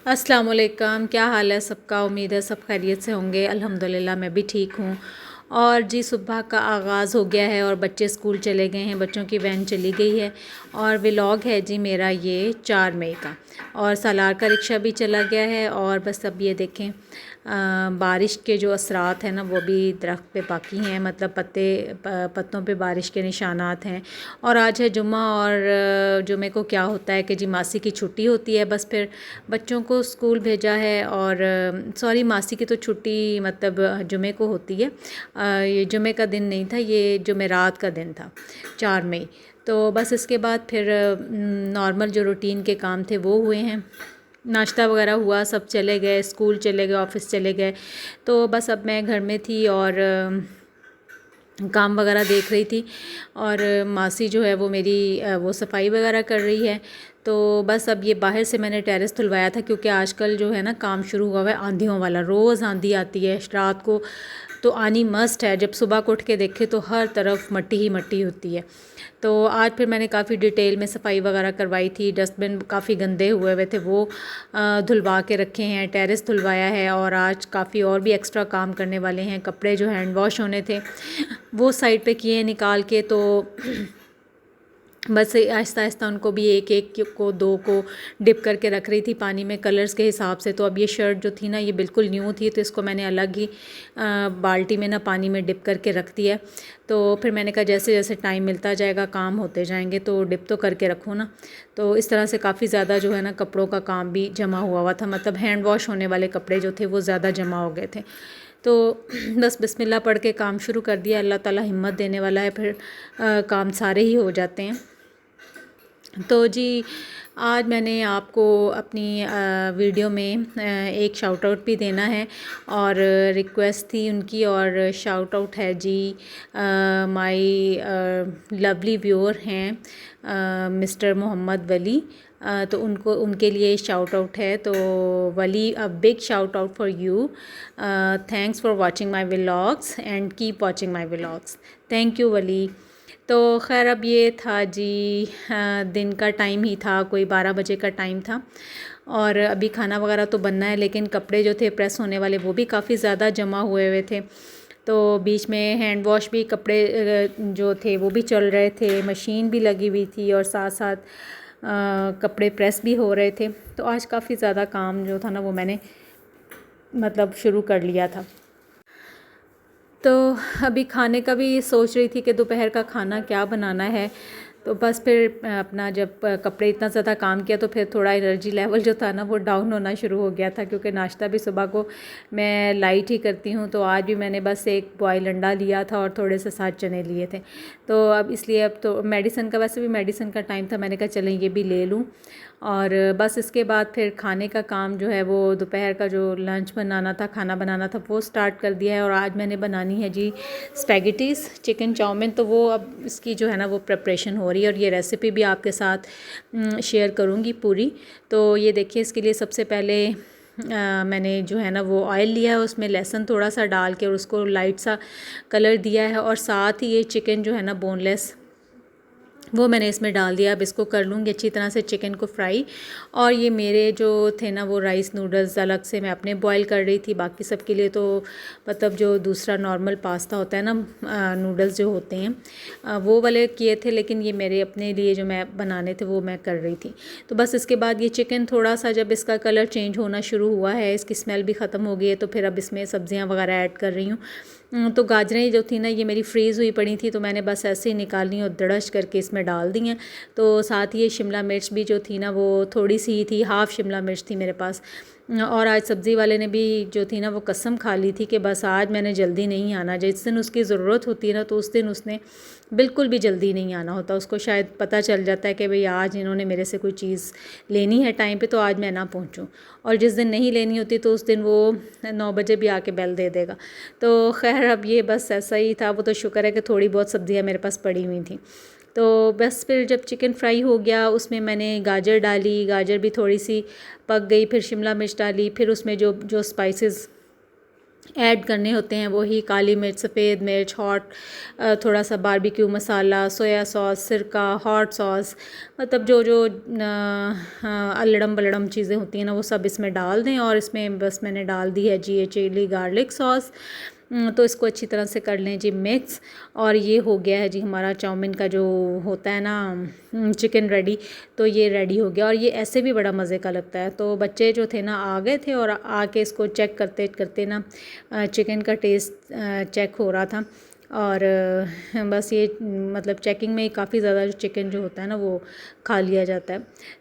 अस्सलाम वालेकुम, क्या हाल है सबका। उम्मीद है सब खैरियत से होंगे। अल्हम्दुलिल्लाह मैं भी ठीक हूँ। और जी सुबह का आगाज़ हो गया है और बच्चे स्कूल चले गए हैं, बच्चों की वैन चली गई है। और व्लॉग है जी मेरा ये 4 मई का। और सालार का रिक्शा भी चला गया है। और बस अब ये देखें बारिश के जो असरात हैं ना वो भी दरख्त पे बाकी हैं, मतलब पत्तों पे बारिश के निशानात हैं। और आज है जुम्मा और जुमे को क्या होता है कि जी मासी की छुट्टी होती है, बस फिर बच्चों को स्कूल भेजा है। और सॉरी, मासी की तो छुट्टी मतलब जुमे को होती है। ये जुमे का दिन नहीं था, ये जुमेरात का दिन था 4 मई। तो बस इसके बाद फिर नॉर्मल जो रूटीन के काम थे वो हुए हैं। नाश्ता वगैरह हुआ, सब चले गए, स्कूल चले गए, ऑफिस चले गए। तो बस अब मैं घर में थी और काम वगैरह देख रही थी। और मासी जो है वो मेरी वो सफाई वगैरह कर रही है। तो बस अब ये बाहर से मैंने टेरेस धुलवाया था, क्योंकि आजकल जो है ना काम शुरू हुआ हुआ है आंधियों वाला। रोज़ आंधी आती है, रात को तो आनी मस्ट है। जब सुबह को उठ के देखे तो हर तरफ मट्टी ही मट्टी होती है। तो आज फिर मैंने काफ़ी डिटेल में सफाई वगैरह करवाई थी। डस्टबिन काफ़ी गंदे हुए हुए थे, वो धुलवा के रखे हैं। टेरेस धुलवाया है और आज काफ़ी और भी एक्स्ट्रा काम करने वाले हैं। कपड़े जो हैंड वॉश होने थे वो साइड पे किए निकाल के। तो बस आहिस्ता आहिस्ता उनको भी एक एक को दो को डिप करके रख रही थी पानी में कलर्स के हिसाब से। तो अब ये शर्ट जो थी ना ये बिल्कुल न्यू थी, तो इसको मैंने अलग ही बाल्टी में ना पानी में डिप करके रख दिया। तो फिर मैंने कहा जैसे जैसे टाइम मिलता जाएगा, काम होते जाएंगे, तो डिप तो करके रखो ना। तो इस तरह से काफ़ी ज़्यादा जो है ना कपड़ों का काम भी जमा हुआ था, मतलब हैंड वॉश होने वाले कपड़े जो थे वो ज़्यादा जमा हो गए थे। तो बस बिस्मिल्लाह पढ़ के काम शुरू कर दिया। अल्लाह ताला हिम्मत देने वाला है, फिर काम सारे ही हो जाते हैं। तो जी आज मैंने आपको अपनी वीडियो में एक शाउट आउट भी देना है और रिक्वेस्ट थी उनकी। और शाउट आउट है जी माय लवली व्यूअर हैं मिस्टर मोहम्मद वली। तो उनके लिए शाउट आउट है। तो Wali, a big shout out for you. Thanks for watching my vlogs and keep watching my vlogs. Thank you Wali. तो खैर अब ये था जी दिन का टाइम ही था, कोई 12 बजे का टाइम था। और अभी खाना वगैरह तो बनना है, लेकिन कपड़े जो थे प्रेस होने वाले वो भी काफ़ी ज़्यादा जमा हुए हुए थे। तो बीच में हैंड वॉश भी, कपड़े जो थे वो भी चल रहे थे, मशीन भी लगी हुई थी और साथ साथ कपड़े प्रेस भी हो रहे थे। तो आज काफ़ी ज़्यादा काम जो था ना वो मैंने मतलब शुरू कर लिया था। तो अभी खाने का भी सोच रही थी कि दोपहर का खाना क्या बनाना है। तो बस फिर अपना जब कपड़े इतना ज़्यादा काम किया तो फिर थोड़ा एनर्जी लेवल जो था ना वो डाउन होना शुरू हो गया था, क्योंकि नाश्ता भी सुबह को मैं लाइट ही करती हूँ। तो आज भी मैंने बस एक बॉयल अंडा लिया था और थोड़े से 7 चने लिए थे। तो अब इसलिए अब तो मेडिसिन का, वैसे भी मेडिसिन का टाइम था, मैंने कहा चलें ये भी ले लूँ। और बस इसके बाद फिर खाने का काम जो है वो दोपहर का जो लंच बनाना था, खाना बनाना था, वो स्टार्ट कर दिया है। और आज मैंने बनानी है जी स्पैगेटीज़, चिकन चाउमीन। तो वो अब इसकी जो है ना वो प्रिपरेशन हो रही है और ये रेसिपी भी आपके साथ शेयर करूँगी पूरी। तो ये देखिए, इसके लिए सबसे पहले मैंने जो है ना वो ऑयल लिया है, उसमें लहसुन थोड़ा सा डाल के और उसको लाइट सा कलर दिया है। और साथ ही ये चिकन जो है ना बोनलेस वो मैंने इसमें डाल दिया। अब इसको कर लूँगी अच्छी तरह से चिकन को फ्राई। और ये मेरे जो थे ना वो राइस नूडल्स अलग से मैं अपने बॉईल कर रही थी। बाकी सब के लिए तो मतलब जो दूसरा नॉर्मल पास्ता होता है ना, नूडल्स जो होते हैं वो वाले किए थे, लेकिन ये मेरे अपने लिए जो मैं बनाने थे वो मैं कर रही थी। तो बस इसके बाद ये चिकन थोड़ा सा जब इसका कलर चेंज होना शुरू हुआ है, इसकी स्मेल भी ख़त्म हो गई है, तो फिर अब इसमें सब्ज़ियाँ वगैरह ऐड कर रही हूँ। तो गाजरें जो थी ना ये मेरी फ्रीज़ हुई पड़ी थी, तो मैंने बस ऐसे ही निकाली और दड़श करके इसमें डाल दी हैं। तो साथ ही ये शिमला मिर्च भी जो थी ना वो थोड़ी सी ही थी, हाफ़ शिमला मिर्च थी मेरे पास। और आज सब्ज़ी वाले ने भी जो थी ना वो कसम खा ली थी कि बस आज मैंने जल्दी नहीं आना। जिस दिन उसकी ज़रूरत होती है ना तो उस दिन उसने बिल्कुल भी जल्दी नहीं आना होता। उसको शायद पता चल जाता है कि भाई आज इन्होंने मेरे से कोई चीज़ लेनी है टाइम पे, तो आज मैं ना पहुंचूं। और जिस दिन नहीं लेनी होती तो उस दिन वो 9 बजे भी आके बेल दे देगा। तो खैर अब ये बस ऐसा ही था। वो तो शुक्र है कि थोड़ी बहुत सब्ज़ियाँ मेरे पास पड़ी हुई थी। तो बस फिर जब चिकन फ्राई हो गया उसमें मैंने गाजर डाली, गाजर भी थोड़ी सी पक गई, फिर शिमला मिर्च डाली, फिर उसमें जो जो स्पाइसेस ऐड करने होते हैं, वही काली मिर्च, सफ़ेद मिर्च, हॉट थोड़ा सा बारबेक्यू मसाला, सोया सॉस, सिरका, हॉट सॉस, मतलब जो जो अल्लड़म बल्लड़म चीज़ें होती हैं ना वो सब इसमें डाल दें। और इसमें बस मैंने डाल दी है जी चिली गार्लिक सॉस। तो इसको अच्छी तरह से कर लें जी मिक्स। और ये हो गया है जी हमारा चाउमीन का जो होता है ना चिकन रेडी। तो ये रेडी हो गया और ये ऐसे भी बड़ा मज़े का लगता है। तो बच्चे जो थे ना आ गए थे और आके इसको चेक करते करते ना चिकन का टेस्ट चेक हो रहा था। और बस ये मतलब चेकिंग में काफ़ी ज़्यादा जो चिकन जो होता है ना वो खा लिया जाता है।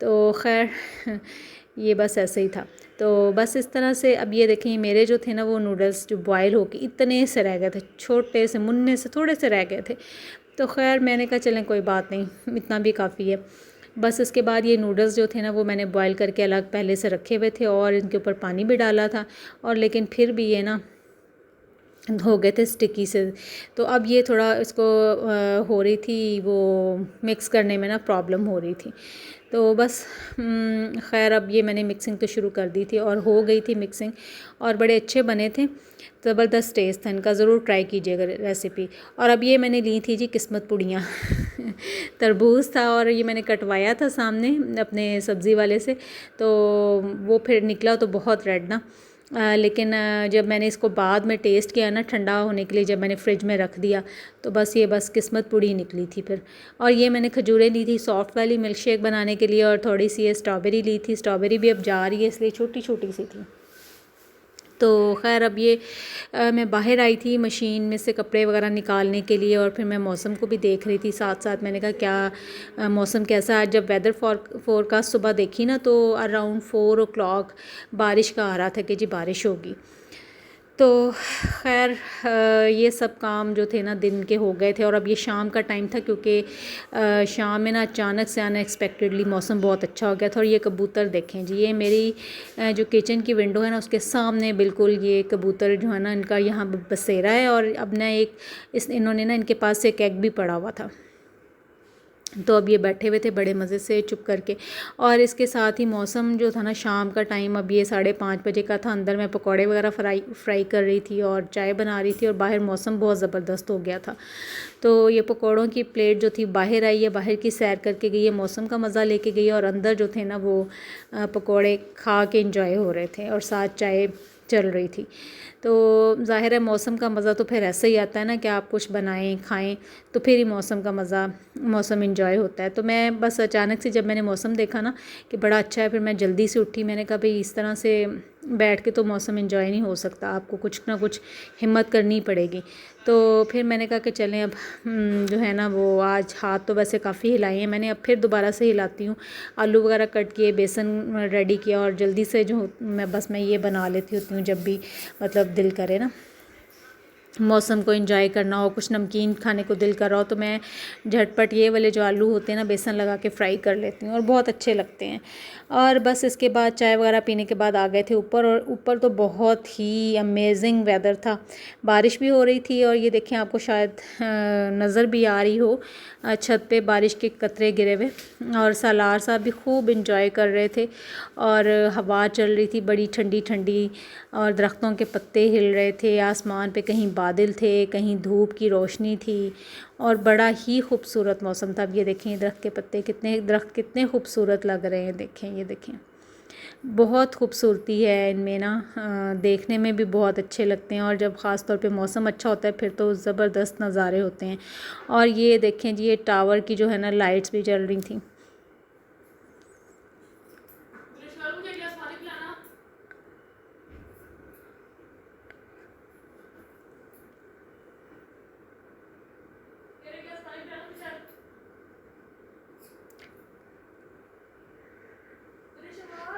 तो खैर ये बस ऐसे ही था। तो बस इस तरह से अब ये देखें मेरे जो थे ना वो नूडल्स जो बॉयल होके इतने से रह गए थे, छोटे से मुन्ने से थोड़े से रह गए थे। तो खैर मैंने कहा चलें कोई बात नहीं, इतना भी काफ़ी है। बस इसके बाद ये नूडल्स जो थे ना वो मैंने बॉयल करके अलग पहले से रखे हुए थे और इनके ऊपर पानी भी डाला था। और लेकिन फिर भी ये ना हो गए थे स्टिकी से। तो अब ये थोड़ा इसको हो रही थी वो मिक्स करने में ना प्रॉब्लम हो रही थी। तो बस खैर अब ये मैंने मिक्सिंग तो शुरू कर दी थी और हो गई थी मिक्सिंग और बड़े अच्छे बने थे। ज़बरदस्त टेस्ट था इनका, ज़रूर ट्राई कीजिएगा रेसिपी। और अब ये मैंने ली थी जी किस्मत पुड़ियाँ तरबूज था और ये मैंने कटवाया था सामने अपने सब्ज़ी वाले से। तो वो फिर निकला तो बहुत रेड ना। लेकिन जब मैंने इसको बाद में टेस्ट किया ना ठंडा होने के लिए, जब मैंने फ्रिज में रख दिया तो बस ये बस किस्मत पूड़ी निकली थी फिर। और ये मैंने खजूरें ली थी सॉफ्ट वाली मिल्क शेक बनाने के लिए और थोड़ी सी ये स्ट्रॉबेरी ली थी। स्ट्रॉबेरी भी अब जा रही है इसलिए छोटी छोटी सी थी। तो खैर अब ये मैं बाहर आई थी मशीन में से कपड़े वगैरह निकालने के लिए और फिर मैं मौसम को भी देख रही थी साथ साथ। मैंने कहा क्या मौसम कैसा है। जब वेदर फोरकास्ट सुबह देखी ना तो अराउंड 4 o'clock बारिश का आ रहा था कि जी बारिश होगी। तो खैर ये सब काम जो थे ना दिन के हो गए थे और अब ये शाम का टाइम था क्योंकि शाम में ना अचानक से अनएक्सपेक्टेडली मौसम बहुत अच्छा हो गया था। और ये कबूतर देखें जी, ये मेरी जो किचन की विंडो है ना उसके सामने बिल्कुल ये कबूतर जो है ना इनका यहाँ बसेरा है। और अब ना इन्होंने ना इनके पास एक एग भी पड़ा हुआ था। तो अब ये बैठे हुए थे बड़े मज़े से चुप करके। और इसके साथ ही मौसम जो था ना शाम का टाइम अब ये 5:30 बजे का था। अंदर मैं पकौड़े वगैरह फ्राई कर रही थी और चाय बना रही थी और बाहर मौसम बहुत ज़बरदस्त हो गया था। तो ये पकौड़ों की प्लेट जो थी बाहर आई है, बाहर की सैर करके गई है, मौसम का मज़ा लेके गई है। और अंदर जो थे ना वो पकौड़े खा के इंजॉय हो रहे थे और साथ चाय चल रही थी। तो ज़ाहिर है मौसम का मज़ा तो फिर ऐसे ही आता है ना कि आप कुछ बनाएं खाएं तो फिर ही मौसम का मज़ा मौसम इंजॉय होता है। तो मैं बस अचानक से जब मैंने मौसम देखा ना कि बड़ा अच्छा है, फिर मैं जल्दी से उठी। मैंने कहा भाई इस तरह से बैठ के तो मौसम इंजॉय नहीं हो सकता, आपको कुछ ना कुछ हिम्मत करनी पड़ेगी। तो फिर मैंने कहा कि चलें अब जो है ना वो आज हाथ तो वैसे काफ़ी हिलाए हैं मैंने, अब फिर दोबारा से हिलाती हूँ। आलू वगैरह कट किए, बेसन रेडी किया और जल्दी से जो मैं ये बना लेती होती हूँ जब भी मतलब दिल करे ना मौसम को एंजॉय करना हो, कुछ नमकीन खाने को दिल कर रहा हो तो मैं झटपट ये वाले जो आलू होते हैं ना बेसन लगा के फ्राई कर लेती हूँ और बहुत अच्छे लगते हैं। और बस इसके बाद चाय वगैरह पीने के बाद आ गए थे ऊपर। और ऊपर तो बहुत ही अमेजिंग वेदर था, बारिश भी हो रही थी। और ये देखें आपको शायद नज़र भी आ रही हो छत पे बारिश के कतरे गिरे हुए। और सालार साहब भी खूब इंजॉय कर रहे थे और हवा चल रही थी बड़ी ठंडी ठंडी और दरख्तों के पत्ते हिल रहे थे। आसमान पे कहीं बादल थे, कहीं धूप की रोशनी थी और बड़ा ही खूबसूरत मौसम था। अब ये देखें दरख्त के पत्ते दरख्त कितने खूबसूरत लग रहे हैं। देखें ये देखें बहुत खूबसूरती है इनमें ना, देखने में भी बहुत अच्छे लगते हैं। और जब ख़ास तौर पे मौसम अच्छा होता है फिर तो ज़बरदस्त नज़ारे होते हैं। और ये देखें जी ये टावर की जो है ना लाइट्स भी जल रही थी।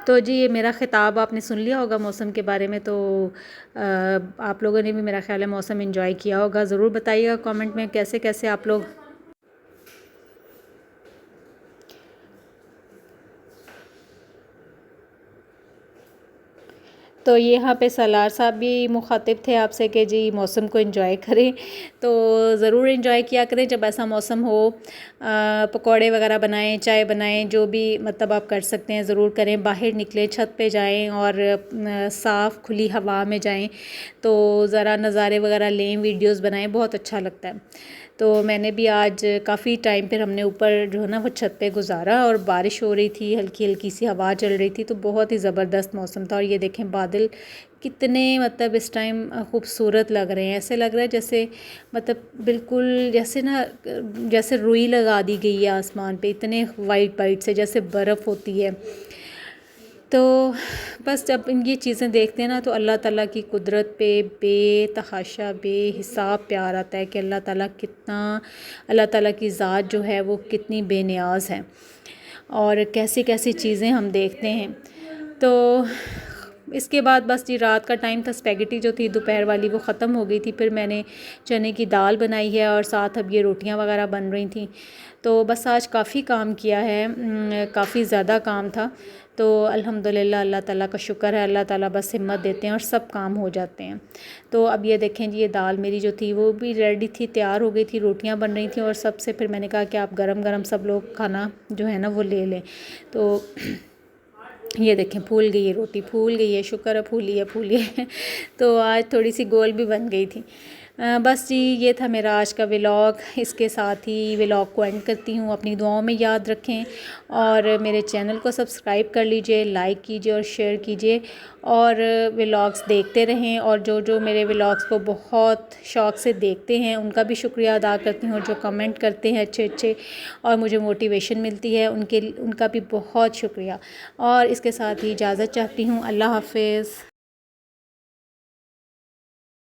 तो जी ये मेरा ख़िताब आपने सुन लिया होगा मौसम के बारे में। तो आप लोगों ने भी मेरा ख़्याल है मौसम एंजॉय किया होगा। ज़रूर बताइएगा कमेंट में कैसे कैसे आप लोग। तो यहाँ पे सलार साहब भी मुखातिब थे आपसे कि जी मौसम को एंजॉय करें, तो ज़रूर एंजॉय किया करें जब ऐसा मौसम हो। पकौड़े वगैरह बनाएं, चाय बनाएं, जो भी मतलब आप कर सकते हैं ज़रूर करें। बाहर निकलें, छत पे जाएं और साफ़ खुली हवा में जाएं तो ज़रा नज़ारे वगैरह लें, वीडियोस बनाएं, बहुत अच्छा लगता है। तो मैंने भी आज काफ़ी टाइम फिर हमने ऊपर जो है ना वो छत पे गुजारा और बारिश हो रही थी, हल्की हल्की सी हवा चल रही थी, तो बहुत ही ज़बरदस्त मौसम था। और ये देखें बादल कितने मतलब इस टाइम खूबसूरत लग रहे हैं। ऐसे लग रहा है जैसे मतलब बिल्कुल जैसे ना जैसे रुई लगा दी गई है आसमान पे, इतने वाइट वाइट से जैसे बर्फ़ होती है। तो बस जब ये चीज़ें देखते हैं ना तो अल्लाह ताला की कुदरत पे बेतहाशा बेहिसाब प्यार आता है कि अल्लाह ताला की ज़ात जो है वो कितनी बेनियाज़ है और कैसी कैसी चीज़ें हम देखते हैं। तो इसके बाद बस जी रात का टाइम था, स्पेगेटी जो थी दोपहर वाली वो ख़त्म हो गई थी। फिर मैंने चने की दाल बनाई है और साथ अब ये रोटियां वगैरह बन रही थी। तो बस आज काफ़ी काम किया है, काफ़ी ज़्यादा काम था। तो अल्हम्दुलिल्लाह अल्लाह ताला का शुक्र है, अल्लाह ताला बस हिम्मत देते हैं और सब काम हो जाते हैं। तो अब ये देखें जी ये दाल मेरी जो थी वो भी रेडी थी, तैयार हो गई थी, रोटियां बन रही थी और सबसे फिर मैंने कहा कि आप गरम गरम सब लोग खाना जो है ना वो ले लें। तो ये देखें फूल गई है रोटी, फूल गई है, शुक्र है फूली है तो आज थोड़ी सी गोल भी बन गई थी। बस जी ये था मेरा आज का व्लॉग। इसके साथ ही व्लॉग को एंड करती हूँ। अपनी दुआओं में याद रखें और मेरे चैनल को सब्सक्राइब कर लीजिए, लाइक कीजिए और शेयर कीजिए और व्लॉग्स देखते रहें। और जो जो मेरे व्लॉग्स को बहुत शौक़ से देखते हैं उनका भी शुक्रिया अदा करती हूँ। जो कमेंट करते हैं अच्छे अच्छे और मुझे मोटिवेशन मिलती है उनका भी बहुत शुक्रिया। और इसके साथ ही इजाज़त चाहती हूँ। अल्लाह हाफ़िज़।